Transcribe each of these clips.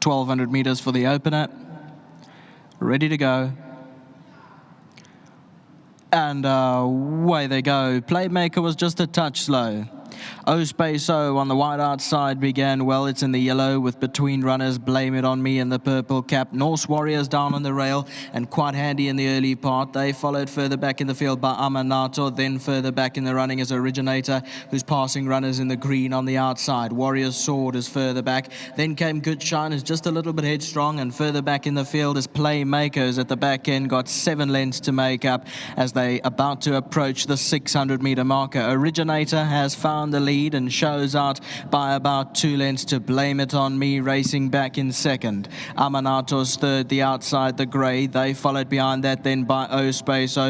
1,200 meters for the opener. Ready to go. And away they go. Playmaker was just a touch slow. O on the wide outside began well. It's in the yellow with between runners. Blame It On Me in the purple cap. Norse Warriors down on the rail and quite handy in the early part. They followed further back in the field by Amanato. Then further back in the running is Originator, who's passing runners in the green on the outside. Warriors Sword is further back. Then came Good Shine, who's just a little bit headstrong. And further back in the field is Playmakers at the back end. Got 7 lengths to make up as they about to approach the 600-meter marker. Originator has found the lead and shows out by about 2 lengths to Blame It On Me, racing back in second. Amanato's third, the outside, the grey. They followed behind that then by O.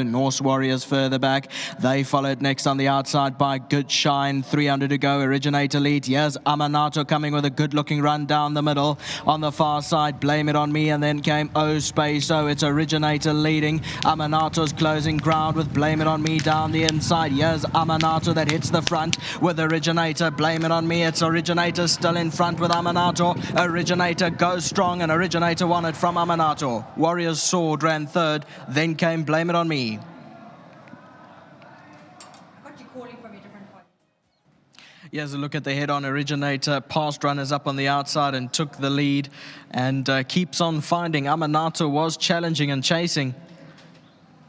Norse Warriors further back. They followed next on the outside by Good Shine. 300 to go. Originator leads. Here's Amanato coming with a good-looking run down the middle. On the far side, Blame It On Me, and then came O. It's Originator leading. Amanato's closing ground with Blame It On Me down the inside. Here's Amanato that hits the front with Originator. Blame It On Me. It's Originator still in front with Amanato. Originator goes strong, and Originator won it from Amanato. Warriors Sword ran third. Then came Blame It On Me. Here's a look at the head-on. Originator passed runners up on the outside and took the lead, and keeps on finding. Amanato was challenging and chasing,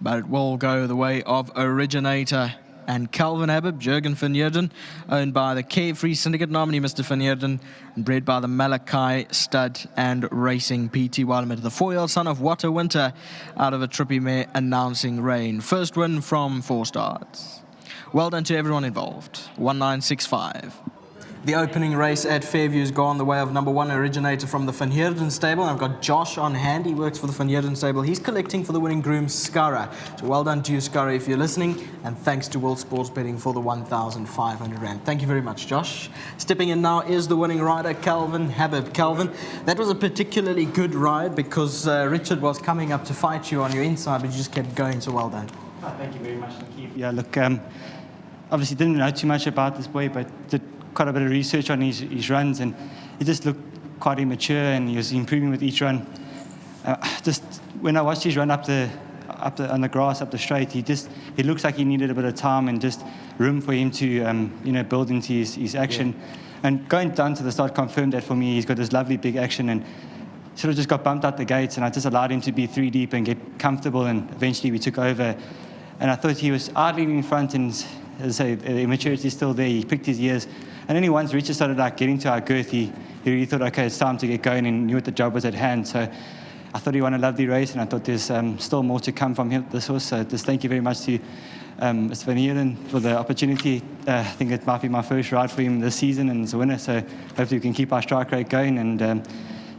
but it will go the way of Originator. And Calvin Habib, Jurgen van Heerden, owned by the Carefree Syndicate nominee, Mr. van Heerden, and bred by the Malachi Stud and Racing P.T. Wildman, the 4-year-old son of Water Winter, out of a trippy mare Announcing Rain. First win from 4 starts. Well done to everyone involved. 1965. The opening race at Fairview's gone the way of number 1 Originator from the Van Heerden stable. I've got Josh on hand. He works for the Van Heerden stable. He's collecting for the winning groom, Skara. So well done to you, Skara, if you're listening. And thanks to World Sports Betting for the 1,500 Rand. Thank you very much, Josh. Stepping in now is the winning rider, Calvin Habib. Calvin, that was a particularly good ride because Richard was coming up to fight you on your inside, but you just kept going, so well done. Oh, thank you very much, Keith. Yeah, look, obviously didn't know too much about this boy, but did quite a bit of research on his runs, and he just looked quite immature, and he was improving with each run. Just when I watched his run up on the grass, up the straight, he looks like he needed a bit of time and just room for him to build into his action. Yeah. And going down to the start confirmed that for me. He's got this lovely big action, and sort of just got bumped out the gates, and I just allowed him to be 3 deep and get comfortable, and eventually we took over. And I thought he was idling in front, and as I say, the immaturity is still there. He picked his ears. And only once Richard started getting to our girth, he really thought, okay, it's time to get going, and knew what the job was at hand. So I thought he won a lovely race, and I thought there's still more to come from him, this horse. So just thank you very much to Mr. Van Heerden for the opportunity. I think it might be my first ride for him this season, and as a winner. So hopefully we can keep our strike rate going. And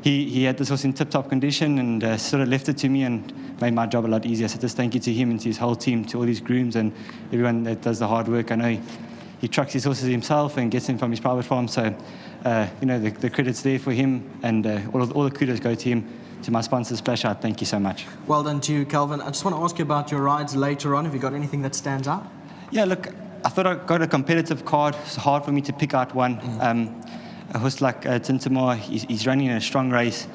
he had this horse in tip-top condition, and sort of left it to me and made my job a lot easier. So just thank you to him and to his whole team, to all these grooms and everyone that does the hard work. I know he trucks his horses himself and gets them from his private farm. So, the credit's there for him, and all the kudos go to him. To my sponsor, Splash Out, thank you so much. Well done to you, Calvin. I just want to ask you about your rides later on. Have you got anything that stands out? Yeah, look, I thought I got a competitive card. It's hard for me to pick out one. A horse like Tintamar, he's running a strong race,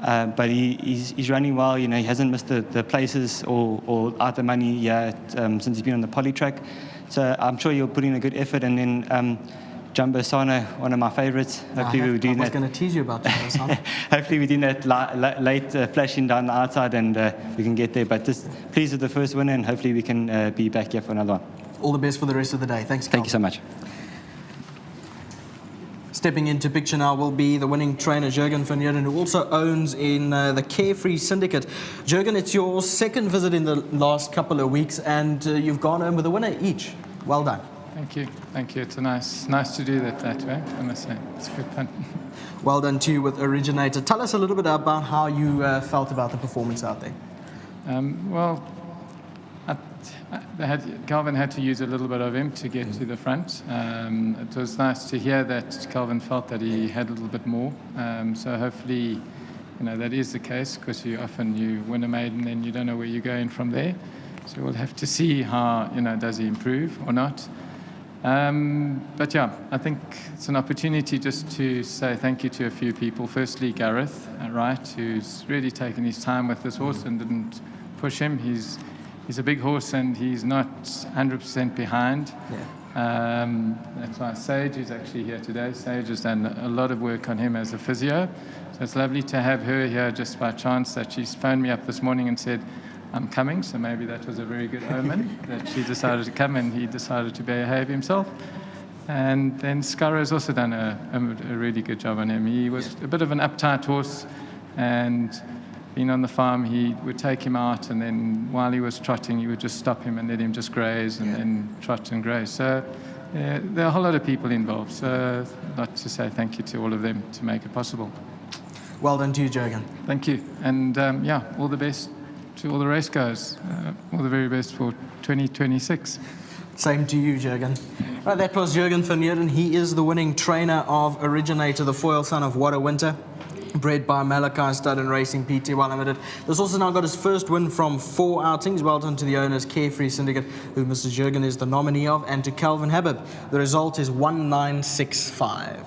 but he's running well. He hasn't missed the places or out the money yet since he's been on the poly track. So I'm sure he'll put in a good effort. And then Jumbo Sana, one of my favourites. Hopefully we're doing that. I was going to tease you about Jumbo Sana. Hopefully we're doing that late flashing down the outside, and we can get there. But just pleased with the first winner, and hopefully we can be back here for another one. All the best for the rest of the day. Thanks, Calvin. Thank you so much. Stepping into picture now will be the winning trainer, Jurgen van Heerden, who also owns in the Carefree Syndicate. Jurgen, it's your second visit in the last couple of weeks, and you've gone home with a winner each. Well done. Thank you. Thank you. It's nice to do that way, I must say. It's good fun. Well done to you with Originator. Tell us a little bit about how you felt about the performance out there. Calvin had to use a little bit of him to get to the front. It was nice to hear that Calvin felt that he had a little bit more. So hopefully, that is the case, because you win a maiden and you don't know where you're going from there. So we'll have to see how, does he improve or not. But yeah, I think it's an opportunity just to say thank you to a few people. Firstly, Gareth, right, who's really taken his time with this horse and didn't push him. He's a big horse and he's not 100% behind. That's why Sage is actually here today. Sage has done a lot of work on him as a physio. So it's lovely to have her here just by chance that she's phoned me up this morning and said, I'm coming, so maybe that was a very good omen that she decided to come and he decided to behave himself. And then Scurra has also done a really good job on him. He was a bit of an uptight horse, and being on the farm, he would take him out, and then while he was trotting, he would just stop him and let him just graze and then trot and graze. So there are a whole lot of people involved. So I'd like to say thank you to all of them to make it possible. Well done to you, Jürgen. Thank you. And all the best to all the race goers. All the very best for 2026. Same to you, Jürgen. Right, that was Jürgen van Heerden. He is the winning trainer of Originator, the foil son of What a Winter, bred by Malachi Stud and Racing Pty Limited. This also now got his first win from 4 outings. Well done to the owners, Carefree Syndicate, who Mrs. Jürgen is the nominee of, and to Calvin Habib. The result is 1965.